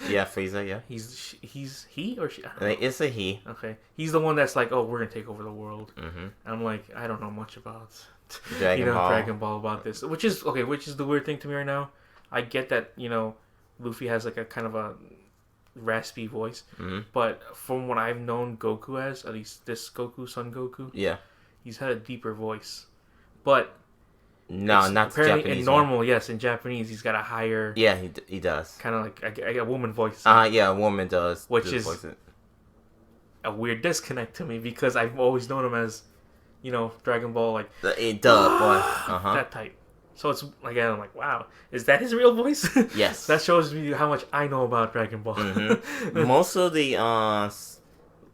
Yeah, Frieza. Yeah. He's he or she. It's a he. Okay. He's the one that's like, oh, we're gonna take over the world. Mm-hmm. I'm like, I don't know much about. Dragon Ball about this, which is the weird thing to me right now. I get that Luffy has like a kind of a raspy voice, but from what I've known Goku as, at least this Goku, Son Goku, he's had a deeper voice. But no, not apparently Japanese. In normal, yes, in Japanese, he's got a higher. Yeah, he does. Kind of like a woman voice. Yeah, a woman does. Which is a weird disconnect to me because I've always known him as. Dragon Ball, like that type. So it's like I'm like, wow, is that his real voice? Yes. That shows me how much I know about Dragon Ball. Most of the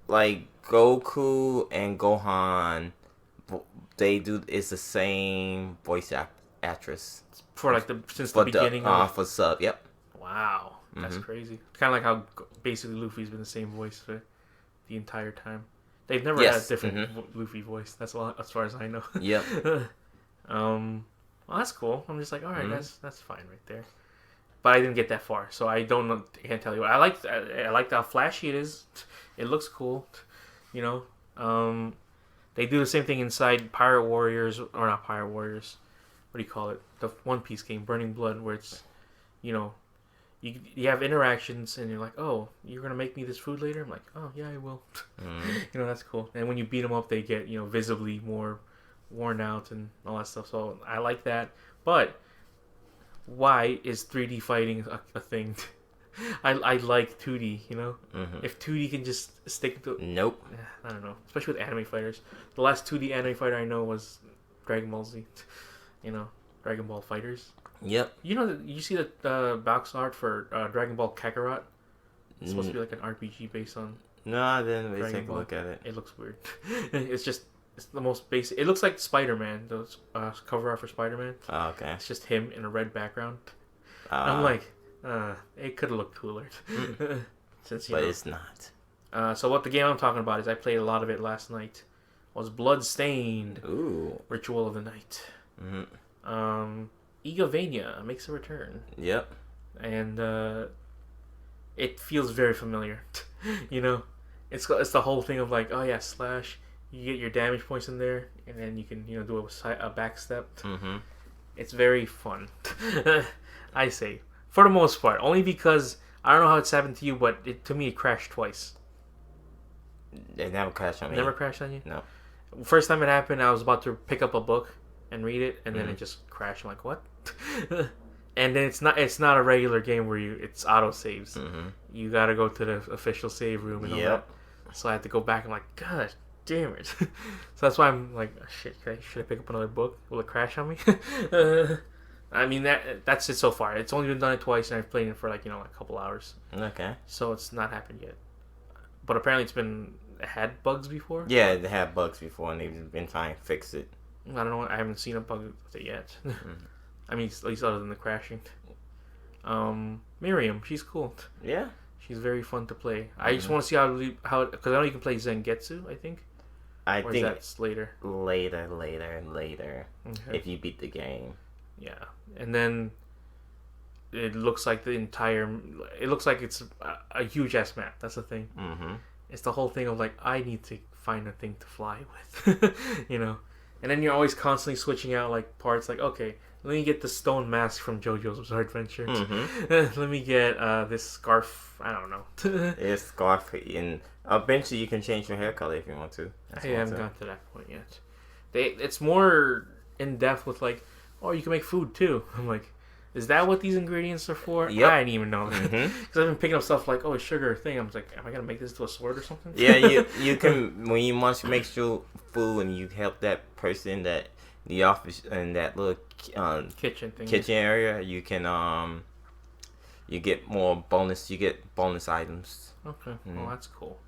like Goku and Gohan, it's the same voice actress for like since the beginning. For sub, yep. Wow, that's crazy. Kind of like how basically Luffy's been the same voice for the entire time. They've never had a different Luffy voice. That's all, as far as I know. Yep. Well, that's cool. I'm just like, all right, that's fine right there. But I didn't get that far, so I don't know. I can't tell you. I like how flashy it is. It looks cool. They do the same thing inside Pirate Warriors, or not Pirate Warriors. What do you call it? The One Piece game, Burning Blood, where it's, You have interactions and you're like, oh, you're gonna make me this food later? I'm like, oh yeah, I will. That's cool. And when you beat them up, they get visibly more worn out and all that stuff. So I like that. But why is 3D fighting a thing? I like 2D. If 2D can just stick to. Nope. I don't know. Especially with anime fighters. The last 2D anime fighter I know was Dragon Ball Z. Dragon Ball Fighters. Yep. You see the box art for Dragon Ball Kakarot? It's supposed to be like an RPG based on. No, I didn't really take a look at it. It looks weird. It's the most basic. It looks like Spider-Man. Those cover art for Spider-Man. Oh, okay. It's just him in a red background. I'm like, it could have looked cooler. But it's not. So what the game I'm talking about is I played a lot of it last night. Was Bloodstained. Ooh. Ritual of the Night. Mm-hmm. Igavania makes a return. Yep. And it feels very familiar. It's the whole thing of like, oh yeah, slash. You get your damage points in there, and then you can do a back step. Mm-hmm. It's very fun. I say, for the most part, only because I don't know how it's happened to you, but to me it crashed twice. It never crashed on me. Never crashed on you? No. First time it happened, I was about to pick up a book and read it, and then it just crashed. I'm like, what? And then it's not a regular game where it's auto saves. Mm-hmm. You gotta go to the official save room and all that. So I had to go back. I'm like, God damn it. So that's why I'm like, oh, shit, should I pick up another book? Will it crash on me? I mean, that's it so far. It's only been done it twice, and I've played it for like a couple hours. Okay. So it's not happened yet. But apparently it had bugs before. Yeah, they had bugs before, and they've been trying to fix it. I don't know. I haven't seen a bug with it yet. I mean, at least other than the crashing. Miriam, she's cool. Yeah. She's very fun to play. I just want to see how because I know you can play Zangetsu, I think. I think that's later. Later. Okay. If you beat the game. Yeah, and then it looks like it looks like it's a huge ass map. That's the thing. Mm-hmm. It's the whole thing of like, I need to find a thing to fly with, And then you're always constantly switching out like parts. Like, okay, let me get the stone mask from JoJo's Bizarre Adventure. Mm-hmm. Let me get this scarf. I don't know. It's scarf, and eventually you can change your hair color if you want to. I haven't gotten to that point yet. It's more in depth with like, oh, you can make food too. I'm like, is that what these ingredients are for? Yep. I didn't even know that. Because I've been picking up stuff like, oh, sugar thing. I was like, am I going to make this into a sword or something? Yeah, you can, when you want to make your food and you help that person that the office in that little kitchen area, you can you get bonus items. Okay. Well, that's cool.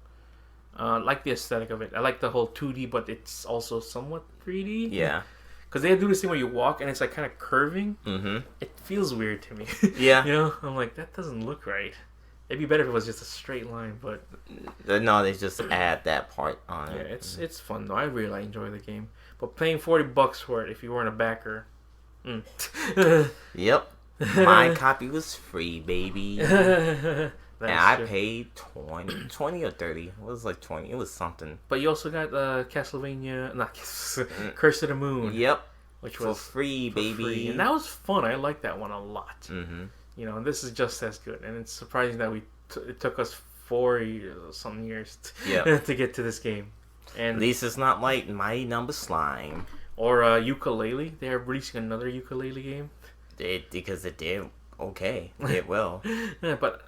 I like the aesthetic of it. I like the whole 2D, but it's also somewhat 3D. Yeah. Because they do this thing where you walk and it's like kind of curving. Mm-hmm. It feels weird to me. Yeah. I'm like, that doesn't look right. It'd be better if it was just a straight line, but no, they just add that part on it. Yeah, it's fun though. I really enjoy the game. But paying $40 for it if you weren't a backer. Yep. My copy was free, baby. And I paid 20 or 30. It was like 20. It was something. But you also got Castlevania, not Curse of the Moon. Yep. Which was free, baby. Free. And that was fun. I liked that one a lot. Mm-hmm. And this is just as good. And it's surprising that it took us 4 some years to get to this game. And at least it's not like Mighty Number Slime. Or Ukulele. They're releasing another ukulele game. Because it did okay. It did well. Yeah, but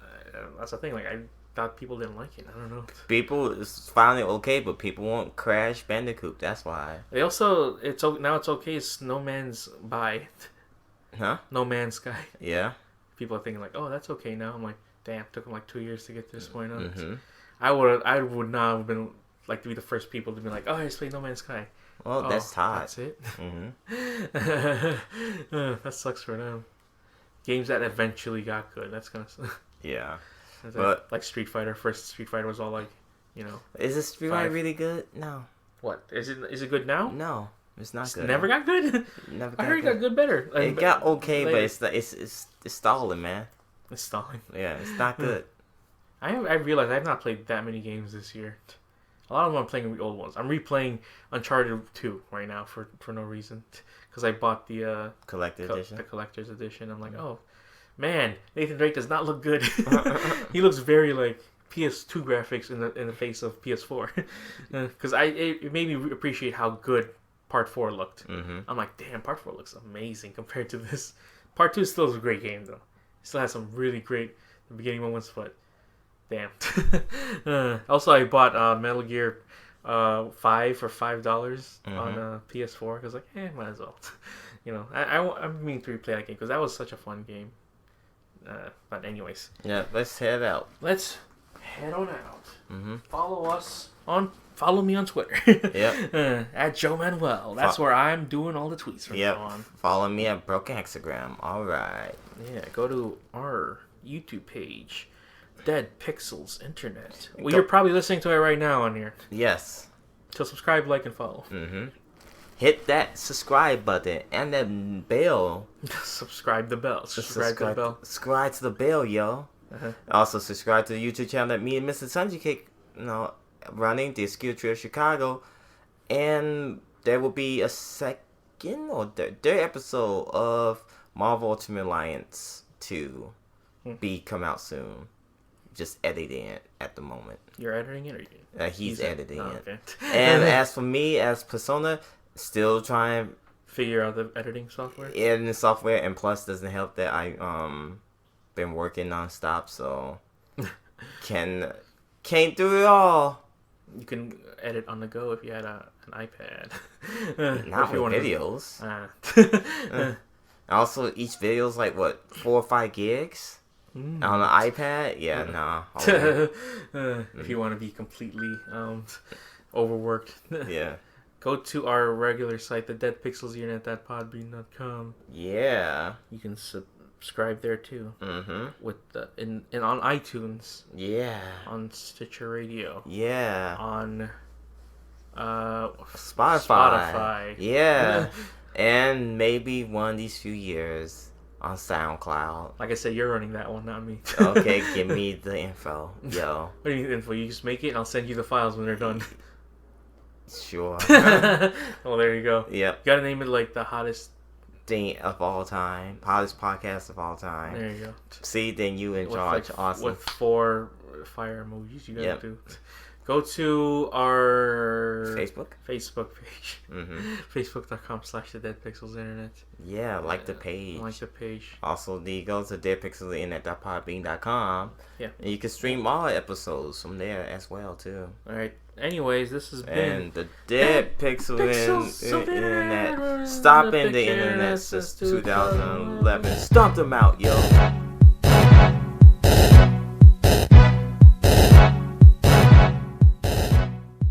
that's the thing. Like, I thought people didn't like it. I don't know. People found it okay, but people won't Crash Bandicoot. That's why. They also now it's okay. It's No Man's By. Huh? No Man's Sky. Yeah. People are thinking like, oh, that's okay now. I'm like, damn, it took them like 2 years to get to this point. Mm-hmm. I would not have been like to be the first people to be like, oh, I just played No Man's Sky. Well, that's Todd. That's it. Mm-hmm. That sucks for them. Games that eventually got good. That's kind of yeah. But like Street Fighter. First Street Fighter was all like, Is this Street Fighter really good? No. What is it? Is it good now? No, it's not good. Never got good. Never. Got I heard it got good better. It got okay, but it's stalling, man. It's stalling. Yeah, it's not good. I realized I've not played that many games this year. A lot of them I'm playing the old ones. I'm replaying Uncharted 2 right now for no reason. Because I bought the collector's edition. The collector's edition. I'm like, oh, man, Nathan Drake does not look good. He looks very like PS2 graphics in the face of PS4. Because it made me appreciate how good Part 4 looked. Mm-hmm. I'm like, damn, Part 4 looks amazing compared to this. Part 2 still is a great game, though. It still has some really great beginning moments, but damn. Also, I bought Metal Gear 5 for $5 on PS4 because, like, might as well. You know, I'm meaning to replay that game because that was such a fun game. But anyways. Yeah, let's head out. Let's head on out. Mm-hmm. Follow me on Twitter. Yep. At Joe Manuel. That's where I'm doing all the tweets from now on. Follow me at Broken Hexagram. All right. Yeah. Go to our YouTube page, Dead Pixels Internet. Well, you're probably listening to it right now on here. Yes. So subscribe, like, and follow. Mm-hmm. Hit that subscribe button and that bell. Subscribe the bell. Subscribe to the bell. Subscribe to the bell, yo. Uh-huh. Also, subscribe to the YouTube channel that me and Mr. Sunji Cake, running the Skill Trip Chicago. And there will be a second or third episode of Marvel Ultimate Alliance 2 come out soon. Just editing it at the moment. You're editing it, or he's editing it. Okay. And as for me, as Persona, still trying figure out the editing software. Editing software, and plus doesn't help that I been working nonstop, so can't do it all. You can edit on the go if you had an iPad. Not with videos. Also, each video is like 4 or 5 gigs on the iPad. Yeah, nah. If you want to be completely overworked. Yeah. Go to our regular site, the deadpixelsinternet.podbean.com. Yeah. You can subscribe there too. Mm-hmm. With and on iTunes. Yeah. On Stitcher Radio. Yeah. On Spotify. Yeah. And maybe one of these few years on SoundCloud. Like I said, you're running that one, not me. Okay, give me the info, yo. What do you mean info? You just make it and I'll send you the files when they're done. Sure. Well, there you go. Yep. You gotta name it like the hottest thing of all time. Hottest podcast of all time. There you go. See, then you in charge. Awesome. With 4 fire emojis you gotta do. Go to our Facebook page. Mm-hmm. Facebook.com/thedeadpixelsinternet. Yeah, like the page. Like the page. Also, go to deadpixelsinternet.podbean.com. Yeah. And you can stream all episodes from there as well, too. Alright. Anyways, this has been... And the Dead Pixel Internet. Stopping the internet since 2011. Stomp them out, yo.